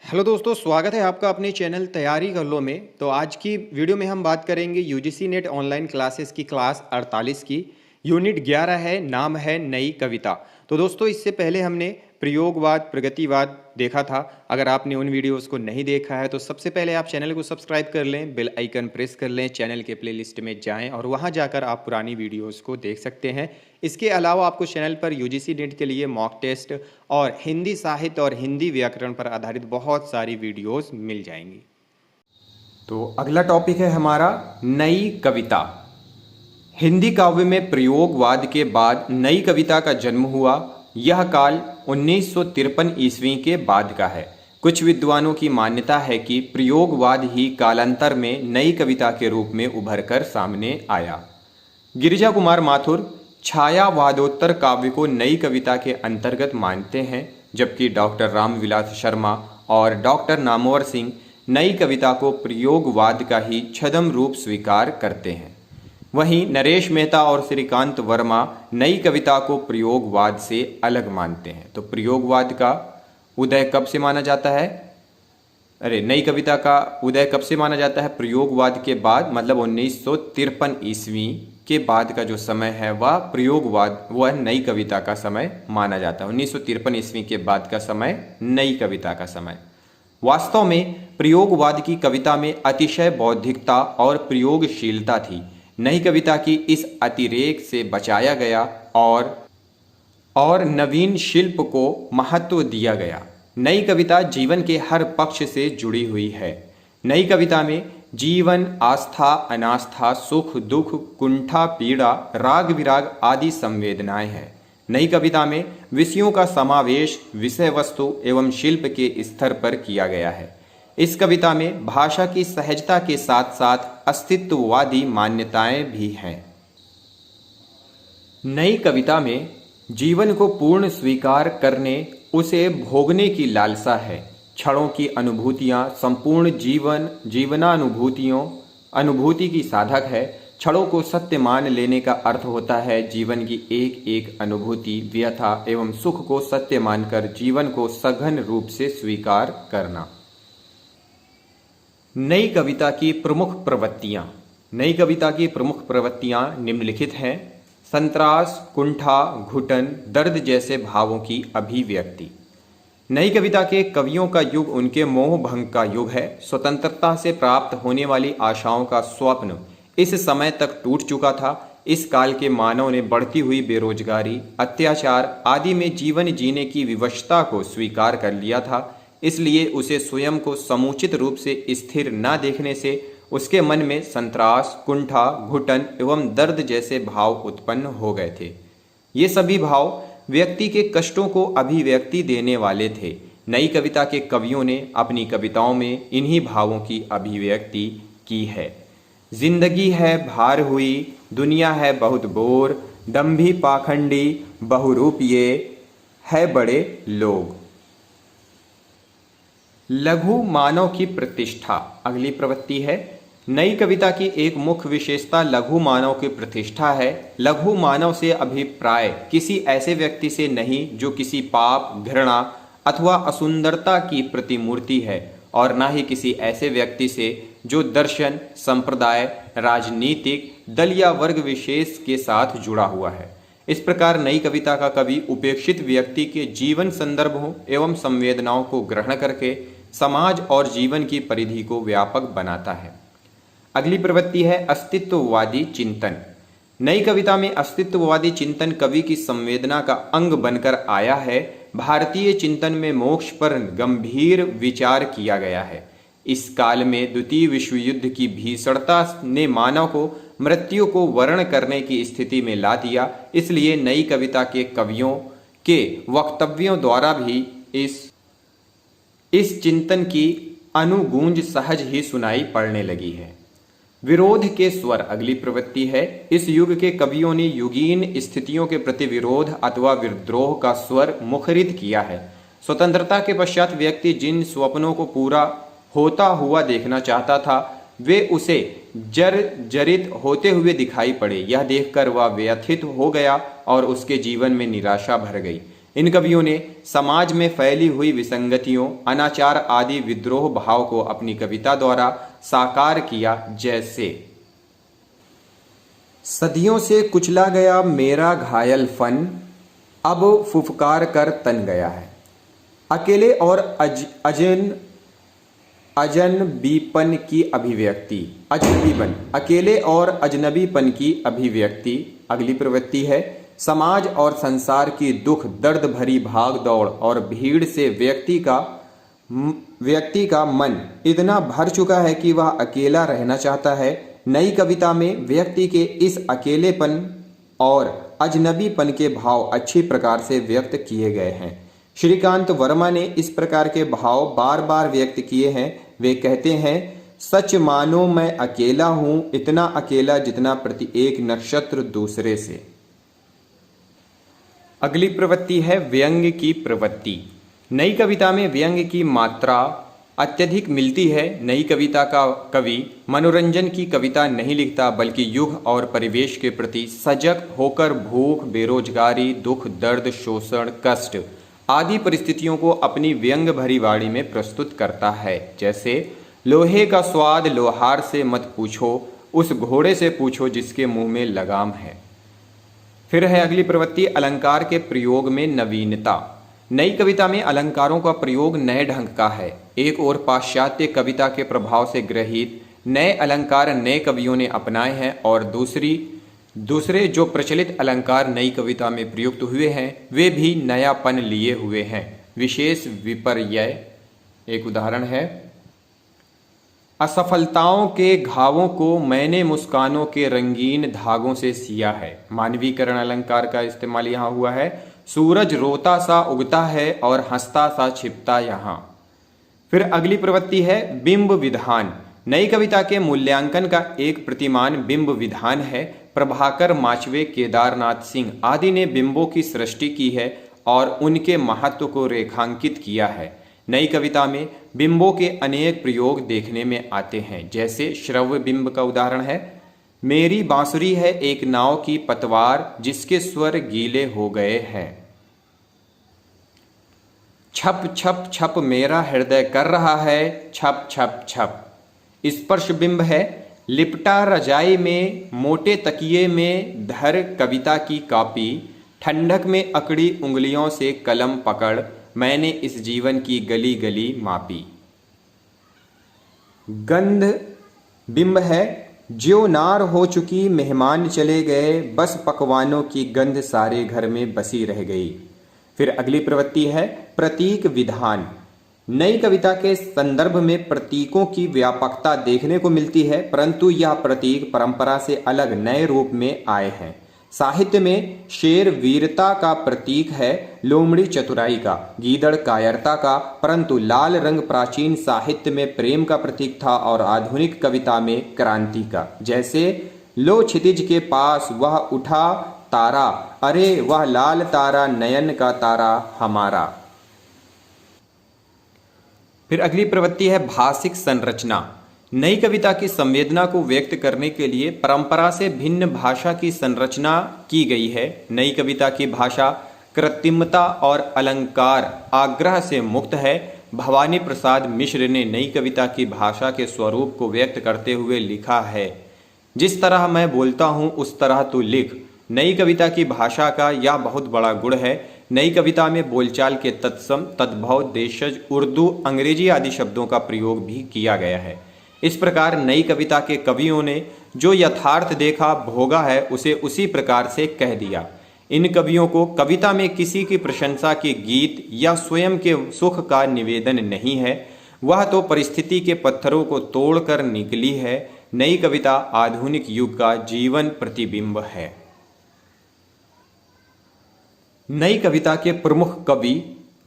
Hello दोस्तों, स्वागत है आपका अपने चैनल तैयारी कर लो में। तो आज की वीडियो में हम बात करेंगे यूजीसी नेट ऑनलाइन क्लासेस की क्लास 48 की। यूनिट 11 है, नाम है नई कविता। तो दोस्तों, इससे पहले हमने प्रयोगवाद प्रगतिवाद देखा था। अगर आपने उन वीडियोस को नहीं देखा है तो सबसे पहले आप चैनल को सब्सक्राइब कर लें, बेल आइकन प्रेस कर लें, चैनल के प्लेलिस्ट में जाएं और वहां जाकर आप पुरानी वीडियोस को देख सकते हैं। इसके अलावा आपको चैनल पर यूजीसी नेट के लिए मॉक टेस्ट और हिंदी साहित्य और हिंदी व्याकरण पर आधारित बहुत सारी वीडियोस मिल जाएंगी। तो अगला टॉपिक है हमारा नई कविता। हिंदी काव्य में प्रयोगवाद के बाद नई कविता का जन्म हुआ। यह काल 1953 ईस्वी के बाद का है। कुछ विद्वानों की मान्यता है कि प्रयोगवाद ही कालांतर में नई कविता के रूप में उभर कर सामने आया। गिरिजा कुमार माथुर छायावादोत्तर काव्य को नई कविता के अंतर्गत मानते हैं, जबकि डॉक्टर रामविलास शर्मा और डॉक्टर नामवर सिंह नई कविता को प्रयोगवाद का ही छद्म रूप स्वीकार करते हैं। वहीं नरेश मेहता और श्रीकांत वर्मा नई कविता को प्रयोगवाद से अलग मानते हैं। तो प्रयोगवाद का उदय कब से माना जाता है? नई कविता का उदय कब से माना जाता है? प्रयोगवाद के बाद, मतलब 1953 ईस्वी के बाद का जो समय है वह प्रयोगवाद, वह नई कविता का समय माना जाता है। 1953 ईस्वी के बाद का समय नई कविता का समय। वास्तव में प्रयोगवाद की कविता में अतिशय बौद्धिकता और प्रयोगशीलता थी। नई कविता की इस अतिरेक से बचाया गया और नवीन शिल्प को महत्व दिया गया। नई कविता जीवन के हर पक्ष से जुड़ी हुई है। नई कविता में जीवन, आस्था, अनास्था, सुख दुख, कुंठा, पीड़ा, राग विराग आदि संवेदनाएं हैं। नई कविता में विषयों का समावेश विषय वस्तु एवं शिल्प के स्तर पर किया गया है। इस कविता में भाषा की सहजता के साथ साथ अस्तित्ववादी मान्यताएं भी हैं। नई कविता में जीवन को पूर्ण स्वीकार करने, उसे भोगने की लालसा है। क्षणों की अनुभूतियां संपूर्ण अनुभूति की साधक है। क्षणों को सत्य मान लेने का अर्थ होता है जीवन की एक एक अनुभूति, व्यथा एवं सुख को सत्य मानकर जीवन को सघन रूप से स्वीकार करना। नई कविता की प्रमुख प्रवृत्तियां। नई कविता की प्रमुख प्रवृत्तियां निम्नलिखित हैं। संत्रास, कुंठा, घुटन, दर्द जैसे भावों की अभिव्यक्ति। नई कविता के कवियों का युग उनके मोह भंग का युग है। स्वतंत्रता से प्राप्त होने वाली आशाओं का स्वप्न इस समय तक टूट चुका था। इस काल के मानव ने बढ़ती हुई बेरोजगारी, अत्याचार आदि में जीवन जीने की विवशता को स्वीकार कर लिया था। इसलिए उसे स्वयं को समुचित रूप से स्थिर न देखने से उसके मन में संत्रास, कुंठा, घुटन एवं दर्द जैसे भाव उत्पन्न हो गए थे। ये सभी भाव व्यक्ति के कष्टों को अभिव्यक्ति देने वाले थे। नई कविता के कवियों ने अपनी कविताओं में इन्हीं भावों की अभिव्यक्ति की है। जिंदगी है भार हुई, दुनिया है बहुत बोर, दंभी पाखंडी बहुरूपिये है बड़े लोग। लघु मानव की प्रतिष्ठा अगली प्रवृत्ति है। नई कविता की एक मुख्य विशेषता लघु मानव की प्रतिष्ठा है। लघु मानव से अभिप्राय किसी ऐसे व्यक्ति से नहीं जो किसी पाप, घृणा अथवा असुंदरता की प्रतिमूर्ति है, और न ही किसी ऐसे व्यक्ति से जो दर्शन, संप्रदाय, राजनीतिक दल या वर्ग विशेष के साथ जुड़ा हुआ है। इस प्रकार नई कविता का कवि उपेक्षित व्यक्ति के जीवन संदर्भों एवं संवेदनाओं को ग्रहण करके समाज और जीवन की परिधि को व्यापक बनाता है। अगली प्रवृत्ति है अस्तित्ववादी चिंतन। नई कविता में अस्तित्ववादी चिंतन कवि की संवेदना का अंग बनकर आया है। भारतीय चिंतन में मोक्ष पर गंभीर विचार किया गया है। इस काल में द्वितीय विश्व युद्ध की भीषणता ने मानव को मृत्यु को वर्ण करने की स्थिति में ला दिया। इसलिए नई कविता के कवियों के वक्तव्यों द्वारा भी इस चिंतन की अनुगूंज सहज ही सुनाई पड़ने लगी है। विरोध के स्वर अगली प्रवृत्ति है। इस युग के कवियों ने युगीन स्थितियों के प्रति विरोध अथवा विद्रोह का स्वर मुखरित किया है। स्वतंत्रता के पश्चात व्यक्ति जिन स्वप्नों को पूरा होता हुआ देखना चाहता था, वे उसे जर्जरित होते हुए दिखाई पड़े। यह देखकर वह व्यथित हो गया और उसके जीवन में निराशा भर गई। इन कवियों ने समाज में फैली हुई विसंगतियों, अनाचार आदि विद्रोह भाव को अपनी कविता द्वारा साकार किया। जैसे सदियों से कुचला गया मेरा घायल फन, अब फुफकार कर तन गया है। अकेले और अजनबीपन की अभिव्यक्ति, अजनबीपन, अकेले और अजनबीपन की अभिव्यक्ति। अगली प्रवृत्ति है समाज और संसार की दुख दर्द भरी भाग दौड़ और भीड़ से व्यक्ति का मन इतना भर चुका है कि वह अकेला रहना चाहता है। नई कविता में व्यक्ति के इस अकेलेपन और अजनबीपन के भाव अच्छी प्रकार से व्यक्त किए गए हैं। श्रीकांत वर्मा ने इस प्रकार के भाव बार बार व्यक्त किए हैं। वे कहते हैं, सच मानो मैं अकेला हूं, इतना अकेला जितना प्रति एक नक्षत्र दूसरे से। अगली प्रवृत्ति है व्यंग्य की प्रवृत्ति। नई कविता में व्यंग्य की मात्रा अत्यधिक मिलती है। नई कविता का कवि मनोरंजन की कविता नहीं लिखता, बल्कि युग और परिवेश के प्रति सजग होकर भूख, बेरोजगारी, दुख, दर्द, शोषण, कष्ट आदि परिस्थितियों को अपनी व्यंग्य भरी वाणी में प्रस्तुत करता है। जैसे लोहे का स्वाद लोहार से मत पूछो, उस घोड़े से पूछो जिसके मुंह में लगाम है। फिर है अगली प्रवृत्ति अलंकार के प्रयोग में नवीनता। नई कविता में अलंकारों का प्रयोग नए ढंग का है। एक ओर पाश्चात्य कविता के प्रभाव से ग्रहित नए अलंकार नए कवियों ने अपनाए हैं, और दूसरे जो प्रचलित अलंकार नई कविता में प्रयुक्त हुए हैं वे भी नयापन लिए हुए हैं। विशेष विपर्यय एक उदाहरण है, असफलताओं के घावों को मैंने मुस्कानों के रंगीन धागों से सिया है। मानवीकरण अलंकार का इस्तेमाल यहाँ हुआ है। सूरज रोता सा उगता है और हंसता सा छिपता यहाँ। फिर अगली प्रवृत्ति है बिंब विधान। नई कविता के मूल्यांकन का एक प्रतिमान बिंब विधान है। प्रभाकर माचवे, केदारनाथ सिंह आदि ने बिंबों की सृष्टि की है और उनके महत्व को रेखांकित किया है। नई कविता में बिंबों के अनेक प्रयोग देखने में आते हैं। जैसे श्रव्य बिंब का उदाहरण है, मेरी बांसुरी है एक नाव की पतवार जिसके स्वर गीले हो गए हैं। छप छप छप मेरा हृदय कर रहा है छप छप छप। स्पर्श बिंब है, लिपटा रजाई में मोटे तकिए में धर कविता की कॉपी, ठंडक में अकड़ी उंगलियों से कलम पकड़ मैंने इस जीवन की गली गली मापी। गंध बिंब है, ज्यों नार हो चुकी मेहमान चले गए, बस पकवानों की गंध सारे घर में बसी रह गई। फिर अगली प्रवृत्ति है प्रतीक विधान। नई कविता के संदर्भ में प्रतीकों की व्यापकता देखने को मिलती है, परंतु यह प्रतीक परंपरा से अलग नए रूप में आए हैं। साहित्य में शेर वीरता का प्रतीक है, लोमड़ी चतुराई का, गीदड़ कायरता का, परंतु लाल रंग प्राचीन साहित्य में प्रेम का प्रतीक था और आधुनिक कविता में क्रांति का। जैसे लो क्षितिज के पास वह उठा तारा, अरे वह लाल तारा नयन का तारा हमारा। फिर अगली प्रवृत्ति है भाषिक संरचना। नई कविता की संवेदना को व्यक्त करने के लिए परंपरा से भिन्न भाषा की संरचना की गई है। नई कविता की भाषा कृत्रिमता और अलंकार आग्रह से मुक्त है। भवानी प्रसाद मिश्र ने नई कविता की भाषा के स्वरूप को व्यक्त करते हुए लिखा है, जिस तरह मैं बोलता हूँ उस तरह तू लिख। नई कविता की भाषा का यह बहुत बड़ा गुण है। नई कविता में बोलचाल के तत्सम, तद्भव, देशज, उर्दू, अंग्रेजी आदि शब्दों का प्रयोग भी किया गया है। इस प्रकार नई कविता के कवियों ने जो यथार्थ देखा भोगा है उसे उसी प्रकार से कह दिया। इन कवियों को कविता में किसी की प्रशंसा के गीत या स्वयं के सुख का निवेदन नहीं है, वह तो परिस्थिति के पत्थरों को तोड़कर निकली है। नई कविता आधुनिक युग का जीवन प्रतिबिंब है। नई कविता के प्रमुख कवि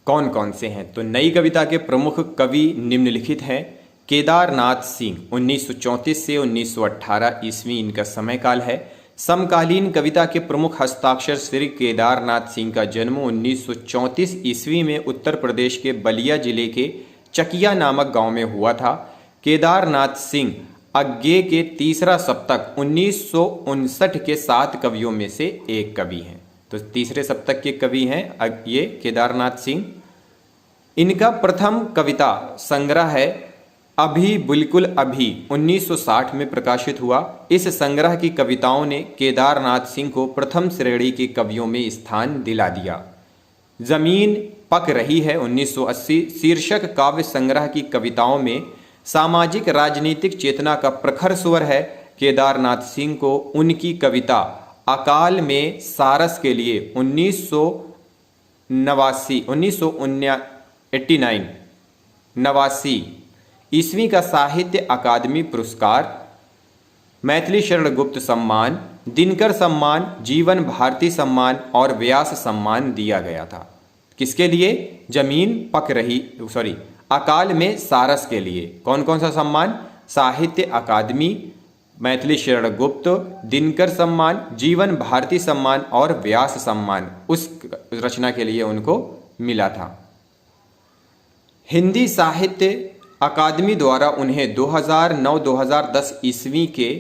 कौन कौन से हैं? तो नई कविता के प्रमुख कवि निम्नलिखित हैं। केदारनाथ सिंह 1934 से 1918 ईस्वी इनका समय काल है। समकालीन कविता के प्रमुख हस्ताक्षर श्री केदारनाथ सिंह का जन्म 1934 ईस्वी में उत्तर प्रदेश के बलिया जिले के चकिया नामक गांव में हुआ था। केदारनाथ सिंह अज्ञे के तीसरा सप्तक 1959 के 7 कवियों में से एक कवि हैं। तो तीसरे सप्तक के कवि हैं ये केदारनाथ सिंह। इनका प्रथम कविता संग्रह है अभी बिल्कुल अभी 1960 में प्रकाशित हुआ। इस संग्रह की कविताओं ने केदारनाथ सिंह को प्रथम श्रेणी के कवियों में स्थान दिला दिया। जमीन पक रही है 1980 शीर्षक काव्य संग्रह की कविताओं में सामाजिक राजनीतिक चेतना का प्रखर स्वर है। केदारनाथ सिंह को उनकी कविता अकाल में सारस के लिए 1989 ईस्वी का साहित्य अकादमी पुरस्कार, मैथिली शरण गुप्त सम्मान, दिनकर सम्मान, जीवन भारती सम्मान और व्यास सम्मान दिया गया था। किसके लिए? जमीन पक रही अकाल में सारस के लिए। कौन कौन सा सम्मान? साहित्य अकादमी, मैथिली शरण गुप्त, दिनकर सम्मान, जीवन भारती सम्मान और व्यास सम्मान उस रचना के लिए उनको मिला था। हिंदी साहित्य अकादमी द्वारा उन्हें 2009-2010 ईस्वी के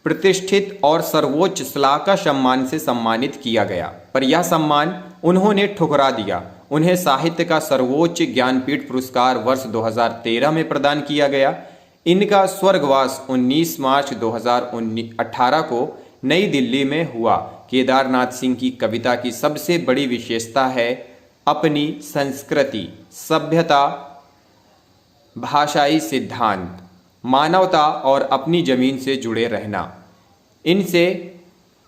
प्रतिष्ठित और सर्वोच्च श्लाघा सम्मान से सम्मानित किया गया, पर यह सम्मान उन्होंने ठुकरा दिया। उन्हें साहित्य का सर्वोच्च ज्ञानपीठ पुरस्कार वर्ष 2013 में प्रदान किया गया। इनका स्वर्गवास 19 मार्च 2018 को नई दिल्ली में हुआ। केदारनाथ सिंह की कविता की सबसे बड़ी विशेषता है अपनी संस्कृति, सभ्यता, भाषाई सिद्धांत, मानवता और अपनी जमीन से जुड़े रहना। इनसे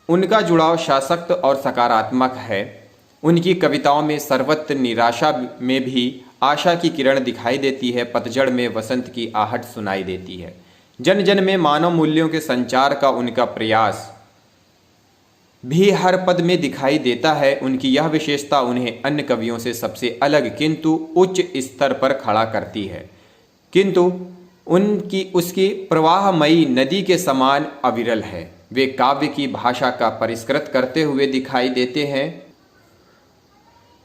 उनका जुड़ाव सशक्त और सकारात्मक है। उनकी कविताओं में सर्वत्र निराशा में भी आशा की किरण दिखाई देती है, पतझड़ में वसंत की आहट सुनाई देती है। जन जन में मानव मूल्यों के संचार का उनका प्रयास भी हर पद में दिखाई देता है। उनकी यह विशेषता उन्हें अन्य कवियों से सबसे अलग किंतु उच्च स्तर पर खड़ा करती है, किंतु उसकी प्रवाहमयी नदी के समान अविरल है। वे काव्य की भाषा का परिष्कृत करते हुए दिखाई देते हैं।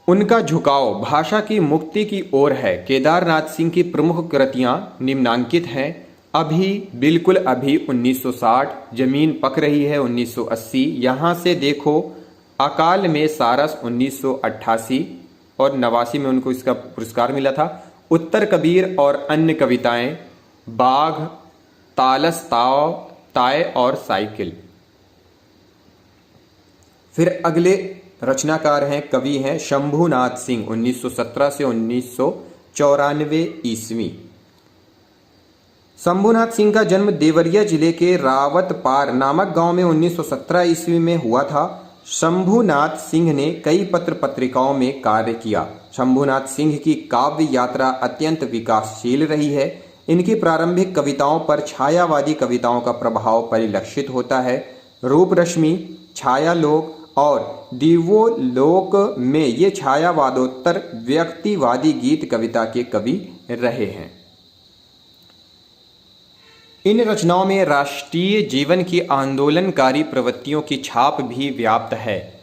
उनका झुकाव भाषा की मुक्ति की ओर है। केदारनाथ सिंह की प्रमुख कृतियां निम्नांकित हैं। अभी बिल्कुल अभी 1960, जमीन पक रही है 1980, यहाँ से देखो, अकाल में सारस 1988 और 89 में उनको इसका पुरस्कार मिला था। उत्तर कबीर और अन्य कविताएं, बाघ, तालस ताय और साइकिल। फिर अगले रचनाकार हैं, कवि हैं शंभुनाथ सिंह 1917 से 1994 ईस्वी। शंभुनाथ सिंह का जन्म देवरिया जिले के रावतपार नामक गांव में 1917 ईस्वी में हुआ था। शंभुनाथ सिंह ने कई पत्र पत्रिकाओं में कार्य किया। शंभुनाथ सिंह की काव्य यात्रा अत्यंत विकासशील रही है। इनकी प्रारंभिक कविताओं पर छायावादी कविताओं का प्रभाव परिलक्षित होता है। रूप रश्मि, छायालोक और दिव्योलोक में ये छायावादोत्तर व्यक्तिवादी गीत कविता के कवि रहे हैं। इन रचनाओं में राष्ट्रीय जीवन की आंदोलनकारी प्रवृत्तियों की छाप भी व्याप्त है।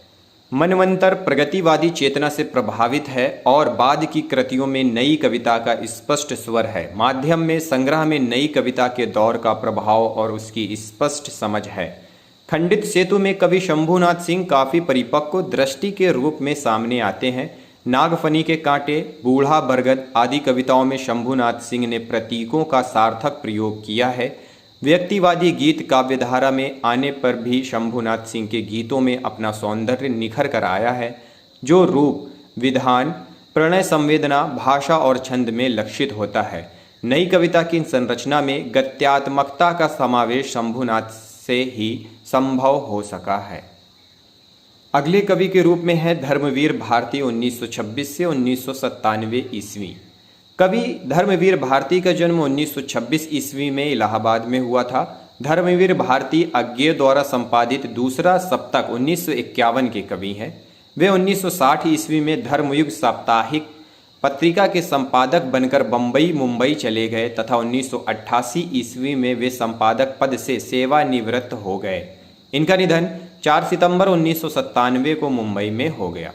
मनवंतर प्रगतिवादी चेतना से प्रभावित है और बाद की कृतियों में नई कविता का स्पष्ट स्वर है। माध्यम में संग्रह में नई कविता के दौर का प्रभाव और उसकी स्पष्ट समझ है। खंडित सेतु में कवि शंभुनाथ सिंह काफ़ी परिपक्व दृष्टि के रूप में सामने आते हैं। नागफनी के कांटे, बूढ़ा बरगद आदि कविताओं में शंभुनाथ सिंह ने प्रतीकों का सार्थक प्रयोग किया है। व्यक्तिवादी गीत काव्यधारा में आने पर भी शंभुनाथ सिंह के गीतों में अपना सौंदर्य निखर कर आया है, जो रूप, विधान, प्रणय, संवेदना, भाषा और छंद में लक्षित होता है। नई कविता की संरचना में गत्यात्मकता का समावेश शंभुनाथ से ही संभव हो सका है। अगले कवि के रूप में है धर्मवीर भारती 1926 से 1997 ईस्वी। कवि धर्मवीर भारती का जन्म 1926 ईस्वी में इलाहाबाद में हुआ था। धर्मवीर भारती अज्ञेय द्वारा संपादित दूसरा सप्तक 1951 के कवि हैं। वे 1960 ईस्वी में धर्मयुग साप्ताहिक पत्रिका के संपादक बनकर बम्बई मुंबई चले गए तथा 1988 ईस्वी में वे संपादक पद से सेवानिवृत्त हो गए। इनका निधन 4 सितंबर 1997 को मुंबई में हो गया।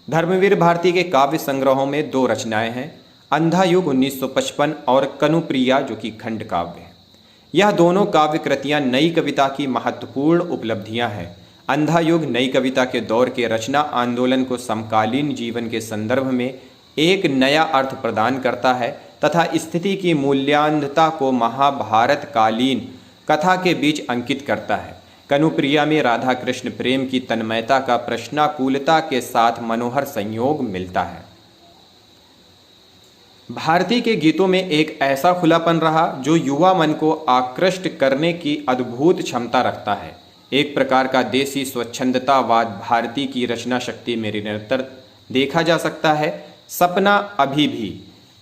धर्मवीर भारती के काव्य संग्रहों में 2 रचनाएं हैं, अंधा युग 1955 और कनुप्रिया जो कि खंड काव्य है। यह दोनों काव्य कृतियां नई कविता की महत्वपूर्ण उपलब्धियां हैं। अंधा युग नई कविता के दौर के रचना आंदोलन को समकालीन जीवन के संदर्भ में एक नया अर्थ प्रदान करता है तथा स्थिति की मूल्यांधता को महाभारत कालीन कथा के बीच अंकित करता है। कनुप्रिया में राधा कृष्ण प्रेम की तन्मयता का प्रश्नाकुलता के साथ मनोहर संयोग मिलता है। भारती के गीतों में एक ऐसा खुलापन रहा जो युवा मन को आकृष्ट करने की अद्भुत क्षमता रखता है। एक प्रकार का देसी स्वच्छंदतावाद भारती की रचना शक्ति में निरंतर देखा जा सकता है। सपना अभी भी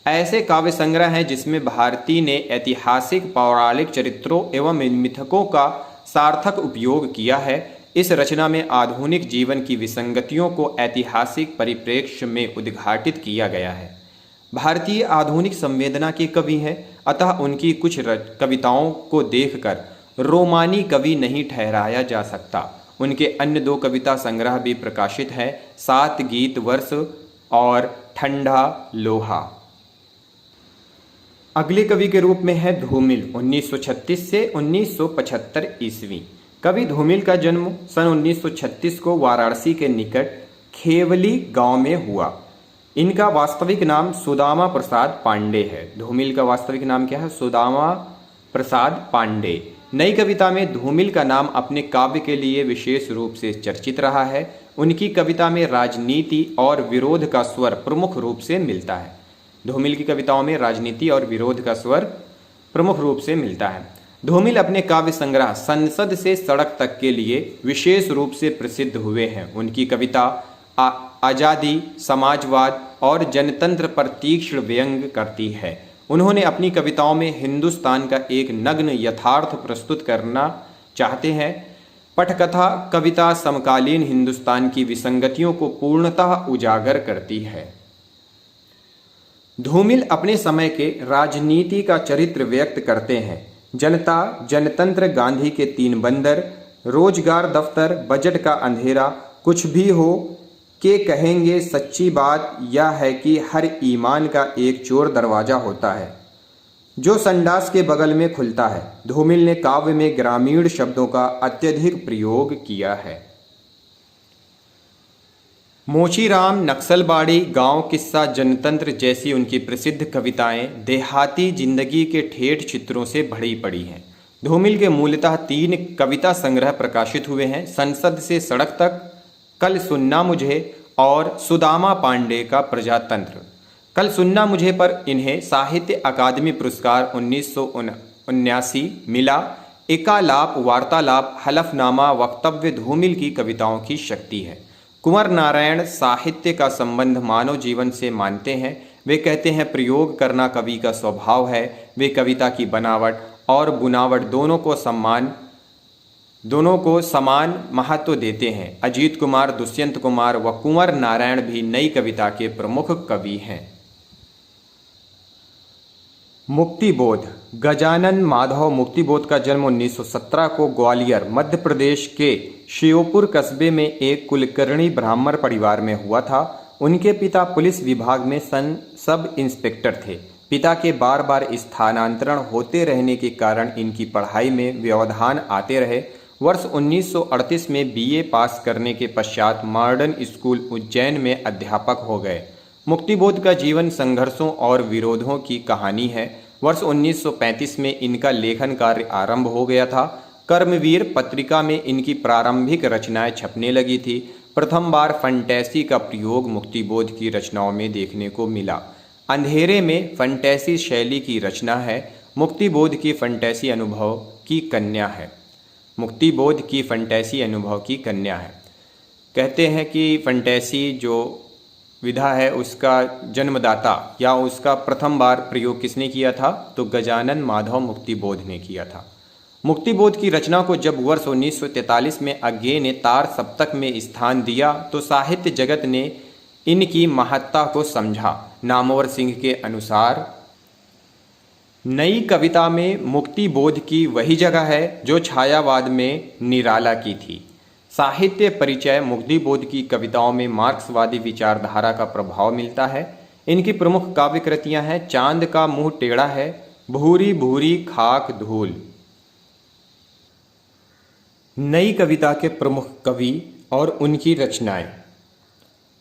ऐसे काव्य संग्रह हैं जिसमें भारती ने ऐतिहासिक पौराणिक चरित्रों एवं मिथकों का सार्थक उपयोग किया है। इस रचना में आधुनिक जीवन की विसंगतियों को ऐतिहासिक परिप्रेक्ष्य में उद्घाटित किया गया है। भारतीय आधुनिक संवेदना के कवि हैं, अतः उनकी कुछ कविताओं को देखकर रोमानी कवि नहीं ठहराया जा सकता। उनके अन्य 2 कविता संग्रह भी प्रकाशित हैं, 7 गीत वर्ष और ठंडा लोहा। अगले कवि के रूप में है धूमिल 1936 से 1975 ईस्वी। कवि धूमिल का जन्म सन 1936 को वाराणसी के निकट खेवली गांव में हुआ। इनका वास्तविक नाम सुदामा प्रसाद पांडे है। धूमिल का वास्तविक नाम क्या है? सुदामा प्रसाद पांडे। नई कविता में धूमिल का नाम अपने काव्य के लिए विशेष रूप से चर्चित रहा है। उनकी कविता में राजनीति और विरोध का स्वर प्रमुख रूप से मिलता है। धूमिल की कविताओं में राजनीति और विरोध का स्वर प्रमुख रूप से मिलता है। धूमिल अपने काव्य संग्रह संसद से सड़क तक के लिए विशेष रूप से प्रसिद्ध हुए हैं। उनकी कविता आज़ादी, समाजवाद और जनतंत्र पर तीक्ष्ण व्यंग करती है। उन्होंने अपनी कविताओं में हिंदुस्तान का एक नग्न यथार्थ प्रस्तुत करना चाहते हैं। पटकथा कविता समकालीन हिंदुस्तान की विसंगतियों को पूर्णतः उजागर करती है। धूमिल अपने समय के राजनीति का चरित्र व्यक्त करते हैं। जनता, जनतंत्र, गांधी के 3 बंदर, रोजगार दफ्तर, बजट का अंधेरा, कुछ भी हो के कहेंगे सच्ची बात यह है कि हर ईमान का एक चोर दरवाजा होता है जो संडास के बगल में खुलता है। धूमिल ने काव्य में ग्रामीण शब्दों का अत्यधिक प्रयोग किया है। मोचीराम, नक्सलबाड़ी, गांव किस्सा, जनतंत्र जैसी उनकी प्रसिद्ध कविताएं देहाती जिंदगी के ठेठ चित्रों से भरी पड़ी हैं। धूमिल के मूलतः 3 कविता संग्रह प्रकाशित हुए हैं, संसद से सड़क तक, कल सुनना मुझे और सुदामा पांडे का प्रजातंत्र। कल सुनना मुझे पर इन्हें साहित्य अकादमी पुरस्कार 1979 मिला। एकालाप, वार्तालाप, हलफनामा, वक्तव्य धूमिल की कविताओं की शक्ति है। कुंवर नारायण साहित्य का संबंध मानव जीवन से मानते हैं। वे कहते हैं प्रयोग करना कवि का स्वभाव है। वे कविता की बनावट और बुनावट दोनों को समान महत्व देते हैं। अजीत कुमार, दुष्यंत कुमार व कुंवर नारायण भी नई कविता के प्रमुख कवि हैं। मुक्तिबोध गजानन माधव मुक्तिबोध का जन्म 1917 को ग्वालियर मध्य प्रदेश के श्योपुर कस्बे में एक कुलकर्णी ब्राह्मण परिवार में हुआ था। उनके पिता पुलिस विभाग में सब इंस्पेक्टर थे। पिता के बार बार स्थानांतरण होते रहने के कारण इनकी पढ़ाई में व्यवधान आते रहे। वर्ष 1938 में बीए पास करने के पश्चात मॉडर्न स्कूल उज्जैन में अध्यापक हो गए। मुक्तिबोध का जीवन संघर्षों और विरोधों की कहानी है। वर्ष 1935 में इनका लेखन कार्य आरंभ हो गया था। कर्मवीर पत्रिका में इनकी प्रारंभिक रचनाएं छपने लगी थी। प्रथम बार फंटेसी का प्रयोग मुक्तिबोध की रचनाओं में देखने को मिला। अंधेरे में फंटेसी शैली की रचना है। मुक्तिबोध की फंटेसी अनुभव की कन्या है। मुक्तिबोध की फंटेसी अनुभव की कन्या है। कहते हैं कि फंटेसी जो विधा है उसका जन्मदाता या उसका प्रथम बार प्रयोग किसने किया था? तो गजानन माधव मुक्तिबोध ने किया था। मुक्तिबोध की रचना को जब वर्ष 1943 में अज्ञे ने तार सप्तक में स्थान दिया तो साहित्य जगत ने इनकी महत्ता को समझा। नामवर सिंह के अनुसार नई कविता में मुक्तिबोध की वही जगह है जो छायावाद में निराला की थी। साहित्य परिचय मुक्तिबोध की कविताओं में मार्क्सवादी विचारधारा का प्रभाव मिलता है। इनकी प्रमुख काव्य कृतियां हैं चांद का मुंह टेढ़ा है, भूरी भूरी खाक धूल। नई कविता के प्रमुख कवि और उनकी रचनाएं।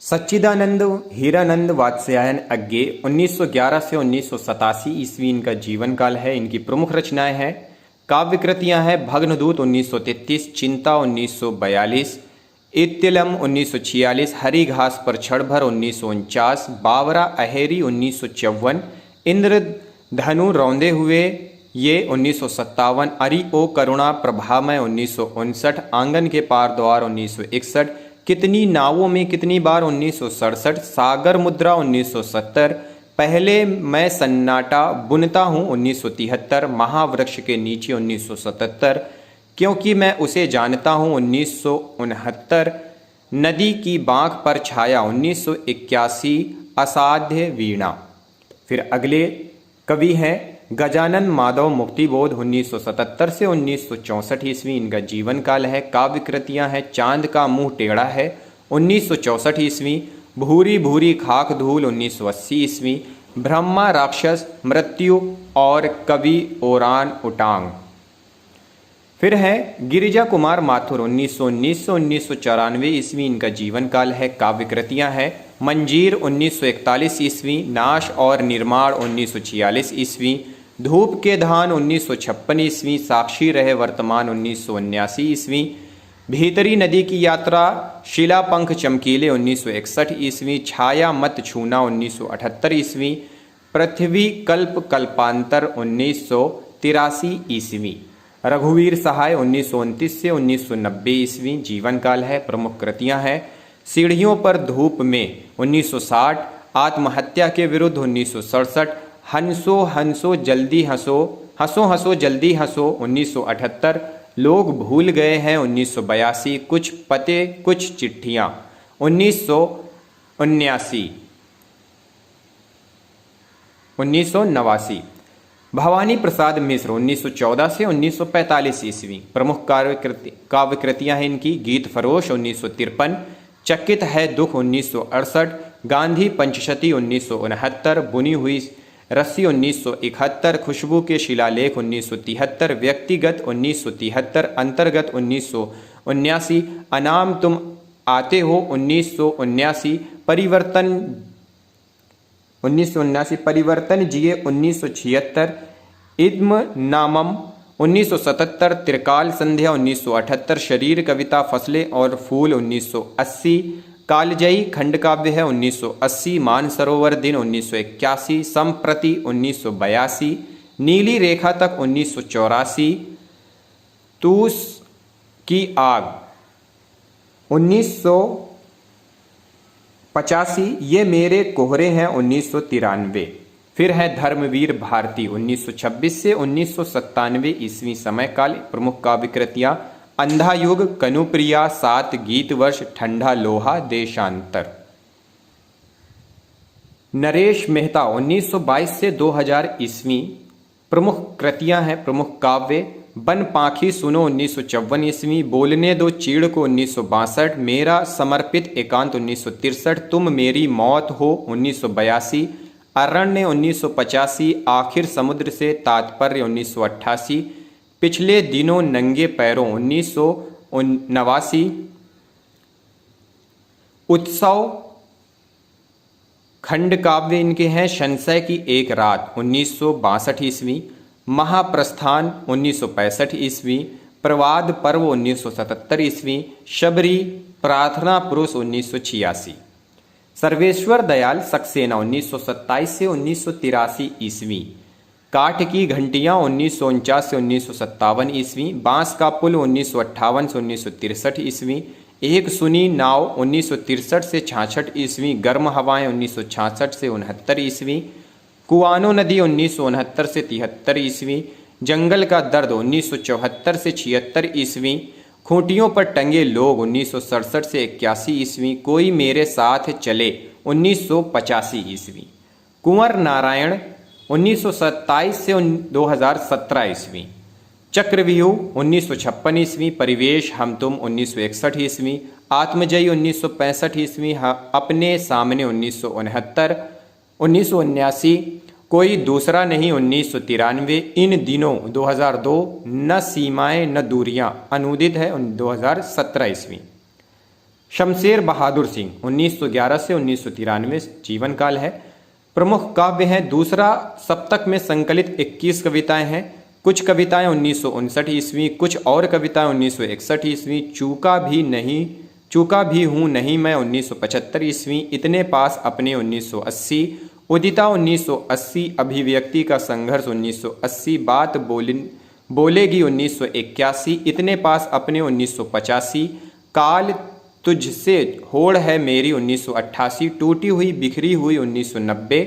सच्चिदानंद हीरानंद वात्स्यायन अज्ञे 1911 से 1987 ईस्वी इनका जीवन काल है। इनकी प्रमुख रचनाएं हैं, काव्य कृतियां हैं भग्नदूत 1933, चिंता 1942, इत्यलम 1946, हरी घास पर क्षणभर 1949, बावरा अहेरी 1954, इंद्रधनु रौंदे हुए ये 1957, अरि ओ करुणा प्रभामय 1959, आंगन के पार द्वार 1961, कितनी नावों में कितनी बार 1967, सागर मुद्रा 1970, पहले मैं सन्नाटा बुनता हूँ 1973, महावृक्ष के नीचे 1977, क्योंकि मैं उसे जानता हूँ 1969, नदी की बांक पर छाया 1981, असाध्य वीणा। फिर अगले कवि हैं गजानन माधव मुक्तिबोध 1977 से 1964 ईस्वी इनका जीवन काल है। काव्य कृतियां हैं, चांद का मुंह टेढ़ा है 1964 ईस्वी, भूरी भूरी खाक धूल 1980 ईस्वी, ब्रह्मा राक्षस मृत्यु और कवि ओरान उटांग। फिर है गिरिजा कुमार माथुर 1919 से 1994 ईस्वी इनका जीवन काल है। काव्य कृतियां हैं मंजीर 1941 ईस्वी, नाश और निर्माण 1946 ईस्वी, धूप के धान 1956 ईस्वी, साक्षी रहे वर्तमान 1979 ईस्वी, भीतरी नदी की यात्रा, शिला पंख चमकीले 1961 ईस्वी, छाया मत छूना 1978 ईस्वी, पृथ्वी कल्प कल्पांतर 1983 ईस्वी, रघुवीर सहाय 1929 से 1990 ईस्वी जीवन काल है। प्रमुख कृतियां हैं सीढ़ियों पर धूप में 1960, आत्महत्या के विरुद्ध 1967, हंसो हंसो जल्दी हंसो, हंसो हंसो जल्दी हंसो 1978, लोग भूल गए हैं 1982, कुछ पते कुछ चिट्ठियां 1989, भवानी प्रसाद मिश्र 1914 से 1945 ईस्वी। प्रमुख काव्य कृतियां हैं इनकी गीत फरोश 1953, चकित है दुख 1968, गांधी पंचशती 1969, बुनी हुई रस्सी 1971, खुशबू के शिलालेख 1973, व्यक्तिगत 1973, अंतर्गत 1979, अनाम तुम आते हो 1979, परिवर्तन जिए 1976, इद्म नामम 1977, त्रिकाल संध्या 1978, शरीर कविता फसलें और फूल 1980, कालजयी खंड काव्य है 1980, मानसरोवर दिन 1981, संप्रति 1982, नीली रेखा तक 1984, तूस की आग 1985, ये मेरे कोहरे हैं 1993। फिर है धर्मवीर भारती 1926 से 1997 ईस्वी समय काल। प्रमुख काव्य कृतियां अंधा युग, कनुप्रिया, 7 गीत वर्ष, ठंडा लोहा, देशांतर। नरेश मेहता 1922 से 2000 ईस्वी। प्रमुख कृतियां हैं प्रमुख काव्य बन पाखी सुनो 1954 ईस्वी, बोलने दो चीड़ को 1962, मेरा समर्पित एकांत 1963, तुम मेरी मौत हो 1982, अरण्य 1985, आखिर समुद्र से तात्पर्य 1988, पिछले दिनों नंगे पैरों 1989, उत्सव खंड काव्य इनके हैं, संशय की एक रात 1962 ईस्वी, महाप्रस्थान 1965 ईस्वी, प्रवाद पर्व 1977 ईस्वी, शबरी प्रार्थना पुरुष 1986, सर्वेश्वर दयाल सक्सेना 1927 से 1983 ईस्वी, काठ की घंटियां 1949 से 1957 ईस्वी, बांस का पुल 1958 से 1963 ईस्वी, एक सुनी नाव 1963 से 66 ईस्वी, गर्म हवाएं 1966 से 69 ईस्वी, कुआनो नदी 1969 से 73 ईस्वी, जंगल का दर्द 1974 से 76 ईस्वी, खूंटियों पर टंगे लोग 1967 से 81 ईस्वी, कोई मेरे साथ चले 1985 ईस्वी, कुंवर नारायण 1927 से 2017 ईस्वी, चक्रव्यूह 1956 ईस्वी, परिवेश हम तुम 1961 ईस्वी, आत्मजयी 1965 ईस्वी, अपने सामने 1969, 1979, कोई दूसरा नहीं 1993, इन दिनों 2002, न सीमाएं न दूरियां अनुदित है 2017 ईस्वी। शमशेर बहादुर सिंह 1911 से 1993 जीवन काल है। प्रमुख काव्य हैं दूसरा सप्तक में संकलित 21 कविताएं हैं। कुछ कविताएं 1959 ईस्वी, कुछ और कविताएं 1961 ईस्वी। चूका भी हूँ नहीं मैं 1975 ईस्वी। इतने पास अपने 1980। उदिता 1980, अभिव्यक्ति का संघर्ष 1980, बात बोलेगी 1981। इतने पास अपने 1985। काल तुझसे होड़ है मेरी 1988। टूटी हुई बिखरी हुई 1990।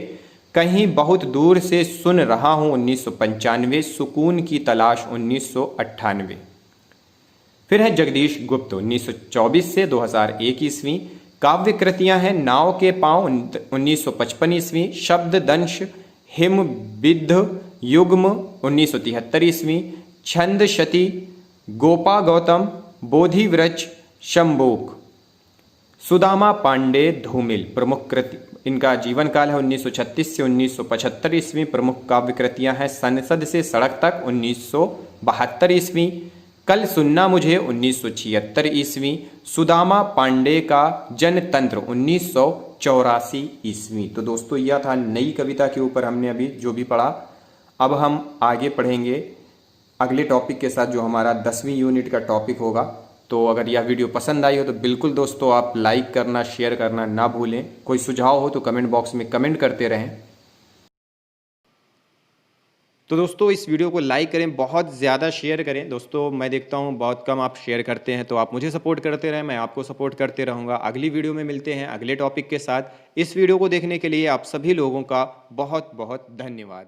कहीं बहुत दूर से सुन रहा हूँ 1995। सुकून की तलाश 1998। फिर है जगदीश गुप्त 1924 से 2001 ईस्वी। काव्य कृतियां हैं नाव के पांव 1955 ईस्वी। शब्द दंश हिमबिद्ध युग्म 1973 ईस्वी। छंद शती गोपा गौतम बोधि वृक्ष शंबोक। सुदामा पांडे धूमिल प्रमुख कृति, इनका जीवन काल है 1936 से 1975 ईस्वी। प्रमुख काव्य कृतियां हैं संसद से सड़क तक 1972 ईस्वी। कल सुनना मुझे 1976 ईस्वी। सुदामा पांडे का जनतंत्र 1984 ईस्वी। तो दोस्तों यह था नई कविता के ऊपर हमने अभी जो भी पढ़ा। अब हम आगे पढ़ेंगे अगले टॉपिक के साथ जो हमारा 10वीं यूनिट का टॉपिक होगा। तो अगर यह वीडियो पसंद आई हो तो बिल्कुल दोस्तों आप लाइक करना शेयर करना ना भूलें। कोई सुझाव हो तो कमेंट बॉक्स में कमेंट करते रहें। तो दोस्तों इस वीडियो को लाइक करें, बहुत ज़्यादा शेयर करें। दोस्तों मैं देखता हूँ बहुत कम आप शेयर करते हैं, तो आप मुझे सपोर्ट करते रहें, मैं आपको सपोर्ट करते रहूँगा। अगली वीडियो में मिलते हैं अगले टॉपिक के साथ। इस वीडियो को देखने के लिए आप सभी लोगों का बहुत बहुत धन्यवाद।